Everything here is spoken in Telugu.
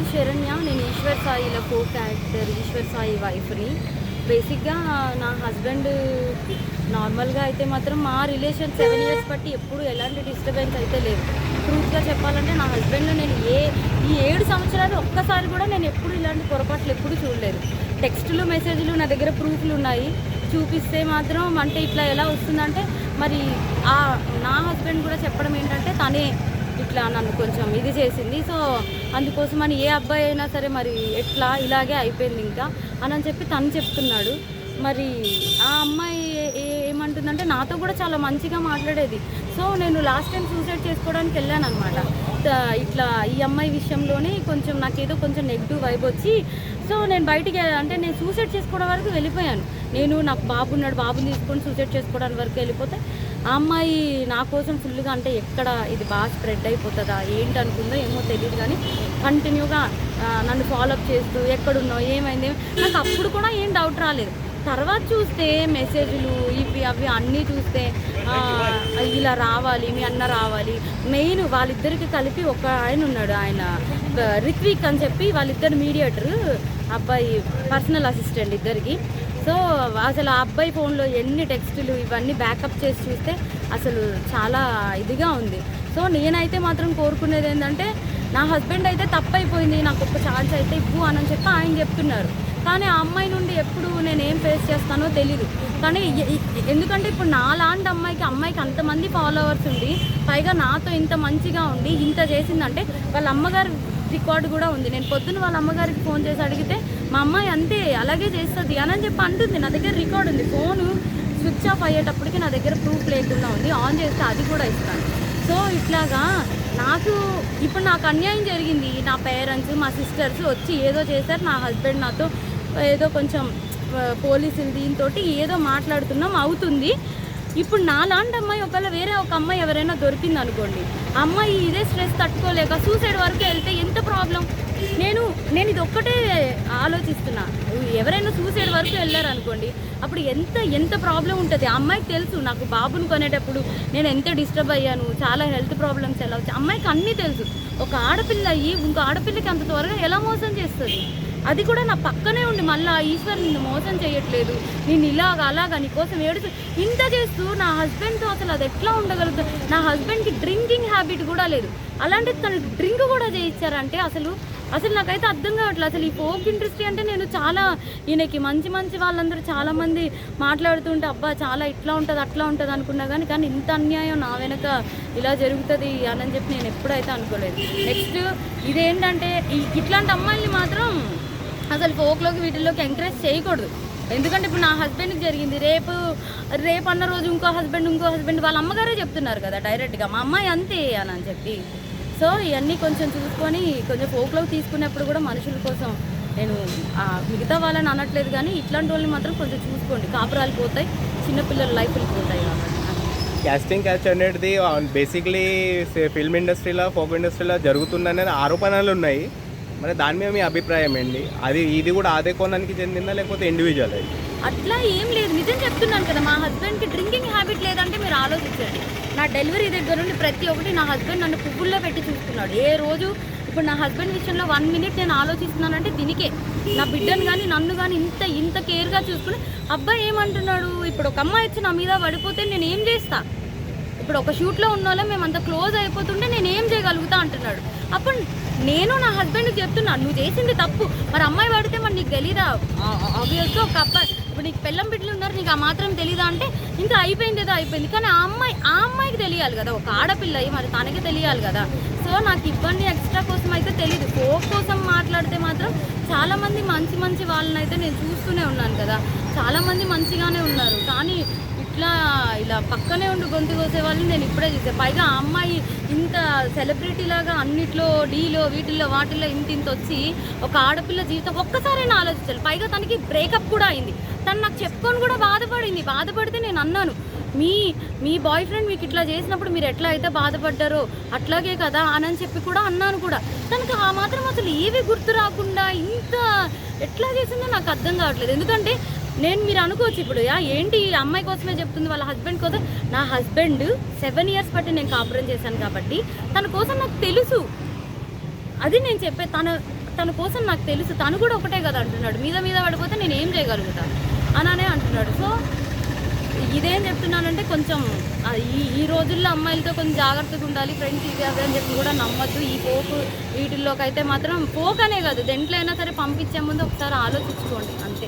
పేరు శరణ్య. నేను ఈశ్వర్ సాయిలో కో క్యారెక్టర్ ఈశ్వర్ సాయి వైఫ్ని. బేసిక్గా నా హస్బెండ్ నార్మల్గా అయితే మాత్రం మా రిలేషన్ 7 years బట్టి ఎప్పుడు ఎలాంటి డిస్టర్బెన్స్ అయితే లేవు. ట్రూత్గా చెప్పాలంటే నా హస్బెండ్ నేను ఈ 7 సంవత్సరాలు ఒక్కసారి కూడా నేను ఎప్పుడు ఇలాంటి పొరపాట్లు ఎప్పుడు చూడలేదు. టెక్స్టులు మెసేజ్లు నా దగ్గర ప్రూఫ్లు ఉన్నాయి. చూపిస్తే మాత్రం అంటే ఇట్లా ఎలా వస్తుందంటే మరి నా హస్బెండ్ కూడా చెప్పడం ఏంటంటే తనే ఇట్లా నన్ను కొంచెం ఇది చేసింది. సో అందుకోసమని ఏ అబ్బాయి అయినా సరే మరి ఎట్లా ఇలాగే అయిపోయింది ఇంకా అని చెప్పి తను చెప్తున్నాడు. మరి ఆ అమ్మాయి ఏమంటుందంటే నాతో కూడా చాలా మంచిగా మాట్లాడేది. సో నేను లాస్ట్ టైం సూసైడ్ చేసుకోవడానికి వెళ్ళాను అనమాట. ఇట్లా ఈ అమ్మాయి విషయంలోనే కొంచెం నాకేదో కొంచెం నెగిటివ్ వైబ్ వచ్చి సో నేను బయటికి అంటే నేను సూసైడ్ చేసుకోవడం వరకు వెళ్ళిపోయాను. నాకు బాబు ఉన్నాడు, బాబుని తీసుకొని సూసైడ్ చేసుకోవడానికి వరకు వెళ్ళిపోతే ఆ అమ్మాయి నా కోసం ఫుల్గా అంటే ఎక్కడ ఇది బాగా స్ప్రెడ్ అయిపోతుందా ఏంటి అనుకుందో ఏమో తెలియదు, కానీ కంటిన్యూగా నన్ను ఫాలోఅప్ చేస్తూ ఎక్కడున్నావు ఏమైంది నాకు అప్పుడు కూడా ఏం డౌట్ రాలేదు. తర్వాత చూస్తే మెసేజ్లు ఇవి అవి అన్నీ చూస్తే ఇలా రావాలి, మీ అన్న రావాలి. మెయిన్ వాళ్ళిద్దరికి కలిపి ఒక ఆయన ఉన్నాడు, ఆయన రిత్విక్ అని చెప్పి వాళ్ళిద్దరు మీడియేటర్, అబ్బాయి పర్సనల్ అసిస్టెంట్ ఇద్దరికి. సో అసలు ఆ అబ్బాయి ఫోన్లో ఎన్ని టెక్స్టులు ఇవన్నీ బ్యాకప్ చేసి చూస్తే అసలు చాలా ఇదిగా ఉంది. సో నేనైతే మాత్రం కోరుకునేది ఏంటంటే నా హస్బెండ్ అయితే తప్పైపోయింది, నాకు ఒక ఛాన్స్ అయితే ఇవ్వు అని చెప్పి ఆయన చెప్తున్నారు. కానీ ఆ అమ్మాయి నుండి ఎప్పుడు నేను ఏం ఫేస్ చేస్తానో తెలీదు. కానీ ఎందుకంటే ఇప్పుడు నాలాంటి అమ్మాయికి అంతమంది ఫాలోవర్స్ ఉండి పైగా నాతో ఇంత మంచిగా ఉండి ఇంత చేసిందంటే వాళ్ళ అమ్మగారు రికార్డు కూడా ఉంది. నేను పొద్దున్న వాళ్ళ అమ్మగారికి ఫోన్ చేసి అడిగితే మా అమ్మాయి అంతే అలాగే చేస్తుంది అని చెప్పి అంటుంది. నా దగ్గర రికార్డు ఉంది. ఫోను స్విచ్ ఆఫ్ అయ్యేటప్పటికి నా దగ్గర ప్రూఫ్ లేకుండా ఉంది, ఆన్ చేస్తే అది కూడా ఇస్తాను. సో ఇట్లాగా ఇప్పుడు నాకు అన్యాయం జరిగింది. నా పేరెంట్స్ మా సిస్టర్స్ వచ్చి ఏదో చేశారు, నా హస్బెండ్ నాతో ఏదో కొంచెం పోలీసులు దీంతో ఏదో మాట్లాడుతున్నాం అవుతుంది. ఇప్పుడు నాలాంటి అమ్మాయి ఒకవేళ వేరే ఒక అమ్మాయి ఎవరైనా దొరికింది అనుకోండి, అమ్మాయి ఇదే స్ట్రెస్ తట్టుకోలేక సూసైడ్ వరకు వెళ్తే ఎంత ప్రాబ్లం. నేను ఇది ఒక్కటే ఆలోచిస్తున్నా, ఎవరైనా సూసైడ్ వరకు వెళ్ళారు అనుకోండి అప్పుడు ఎంత ప్రాబ్లం ఉంటుంది. ఆ అమ్మాయికి తెలుసు నాకు బాబుని కొనేటప్పుడు నేను ఎంత డిస్టర్బ్ అయ్యాను, చాలా హెల్త్ ప్రాబ్లమ్స్ ఎలా వచ్చాయి అమ్మాయికి అన్నీ తెలుసు. ఒక ఆడపిల్ల అయ్యి ఇంకో ఆడపిల్లకి అంత త్వరగా ఎలా మోసం చేస్తుంది. అది కూడా నా పక్కనే ఉండి మళ్ళీ ఈశ్వర్ నిన్ను మోసం చేయట్లేదు, నేను అలాగా నీకోసం ఏడుచు ఇంత చేస్తూ నా హస్బెండ్తో అసలు అది ఎట్లా ఉండగలుగుతుంది. నా హస్బెండ్కి డ్రింకింగ్ హ్యాబిట్ కూడా లేదు, అలాంటిది తను డ్రింక్ కూడా చేయించారంటే అసలు నాకైతే అర్థం కావట్లేదు. అసలు ఈ ఫోక్ ఇండస్ట్రీ అంటే నేను చాలా ఈయనకి మంచి వాళ్ళందరూ చాలామంది మాట్లాడుతుంటే అబ్బా చాలా ఇట్లా ఉంటుంది అట్లా ఉంటుంది అనుకున్నా కానీ ఇంత అన్యాయం నా వెనక ఇలా జరుగుతుంది అని చెప్పి నేను ఎప్పుడైతే అనుకోలేదు. నెక్స్ట్ ఇదేంటంటే ఇట్లాంటి అమ్మాయిల్ని మాత్రం అసలు ఫోక్లోకి వీటిల్లోకి ఎంకరేజ్ చేయకూడదు. ఎందుకంటే ఇప్పుడు నా హస్బెండ్కి జరిగింది, రేపు అన్న రోజు ఇంకో హస్బెండ్ వాళ్ళ అమ్మగారే చెప్తున్నారు కదా డైరెక్ట్గా మా అమ్మాయి అంతే అని చెప్పి. సో ఇవన్నీ కొంచెం చూసుకొని కొంచెం ఫోక్లోకి తీసుకునేప్పుడు కూడా మనుషుల కోసం నేను మిగతా వాళ్ళని అనట్లేదు, కానీ ఇట్లాంటి వాళ్ళని మాత్రం కొంచెం చూసుకోండి. కాపురాలు పోతాయి, చిన్నపిల్లల లైఫ్లు పోతాయి. కాబట్టి క్యాస్టింగ్ క్యాచ్ అనేది బేసిక్లీ ఫిల్మ్ ఇండస్ట్రీలో ఫోక్ ఇండస్ట్రీలో జరుగుతుందనే ఆరోపణలు ఉన్నాయి. మరి దాని మీద మీ అభిప్రాయం ఏంటి? ఇది కూడా అదే కోణానికి చెందిందా లేకపోతే ఇండివిజువల్? అట్లా ఏం లేదు, నిజం చెప్తున్నాను కదా. మా హస్బెండ్కి డ్రింకింగ్ హ్యాబిట్ లేదంటే మీరు ఆలోచించండి. నా డెలివరీ దగ్గర నుండి ప్రతి ఒక్కటి నా హస్బెండ్ నన్ను పువ్వుల్లో పెట్టి చూసుకున్నాడు. ఏ రోజు ఇప్పుడు నా హస్బెండ్ విషయంలో 1 minute నేను ఆలోచిస్తున్నానంటే దీనికే. నా బిడ్డను కానీ నన్ను కానీ ఇంత కేర్గా చూసుకుని అబ్బాయి ఏమంటున్నాడు, ఇప్పుడు ఒక అమ్మాయి వచ్చి నా మీద పడిపోతే నేను ఏం చేస్తా, ఇప్పుడు ఒక షూట్లో ఉన్న వాళ్ళం మేము అంత క్లోజ్ అయిపోతుంటే నేను ఏం చేయగలుగుతా అంటున్నాడు. అప్పుడు నేను నా హస్బెండ్కి చెప్తున్నాను నువ్వు చేసింది తప్పు, మరి అమ్మాయి పడితే మరి నీకు తెలీదా, ఆబ్వియస్గా ఒక అబ్బాయి ఇప్పుడు నీకు పెళ్ళం బిడ్డలు ఉన్నారు నీకు ఆ మాత్రం తెలీదా అంటే ఇంకా అయిపోయింది. కానీ ఆ అమ్మాయికి తెలియాలి కదా, ఒక ఆడపిల్ల మరి తనకి తెలియాలి కదా. సో నాకు ఇవన్నీ ఎక్స్ట్రా కోసం అయితే తెలీదు. ఫోక్ కోసం మాట్లాడితే మాత్రం చాలామంది మంచి వాళ్ళని అయితే నేను చూస్తూనే ఉన్నాను కదా, చాలామంది మంచిగానే ఉన్నారు. కానీ ఇలా పక్కనే ఉండి గొంతు కోసే వాళ్ళని నేను ఇప్పుడే చూసాను. పైగా ఆ అమ్మాయి ఇంత సెలబ్రిటీ లాగా అన్నిట్లో డీలో వీటిల్లో వాటిల్లో ఇంత వచ్చి ఒక ఆడపిల్ల జీవితం ఒక్కసారైనా ఆలోచించాలి. పైగా తనకి బ్రేకప్ కూడా అయింది. తను నాకు చెప్పుకొని కూడా బాధపడితే నేను అన్నాను మీ బాయ్ ఫ్రెండ్ మీకు ఇట్లా చేసినప్పుడు మీరు ఎట్లా అయితే బాధపడ్డారో అట్లాగే కదా అని చెప్పి కూడా అన్నాను కూడా. తనకు ఆ మాత్రం అసలు ఏవి గుర్తు రాకుండా ఇంత ఎట్లా చేసిందో నాకు అర్థం కావట్లేదు. ఎందుకంటే మీరు అనుకోవచ్చు ఇప్పుడు ఏంటి అమ్మాయి కోసమే చెప్తుంది వాళ్ళ హస్బెండ్ కోసం. నా హస్బెండ్ 7 years బట్టి నేను కాపురం చేశాను కాబట్టి తన కోసం నాకు తెలుసు. అది నేను చెప్పే తన కోసం నాకు తెలుసు, తను కూడా ఒకటే కదా అంటున్నాడు, మీద మీద పడిపోతే నేను ఏం చేయగలుగుతాను అననే అంటున్నాడు. సో ఇదేం చెప్తున్నానంటే కొంచెం ఈ రోజుల్లో అమ్మాయిలతో కొంచెం జాగ్రత్తగా ఉండాలి, ఫ్రెండ్స్ ఇది అదే అని చెప్పి కూడా నమ్మద్దు. ఈ పోకు వీటిల్లోకి అయితే మాత్రం పోక్ అనే కాదు, దేంట్లో అయినా సరే పంపించే ముందు ఒకసారి ఆలోచించుకోండి అంతే.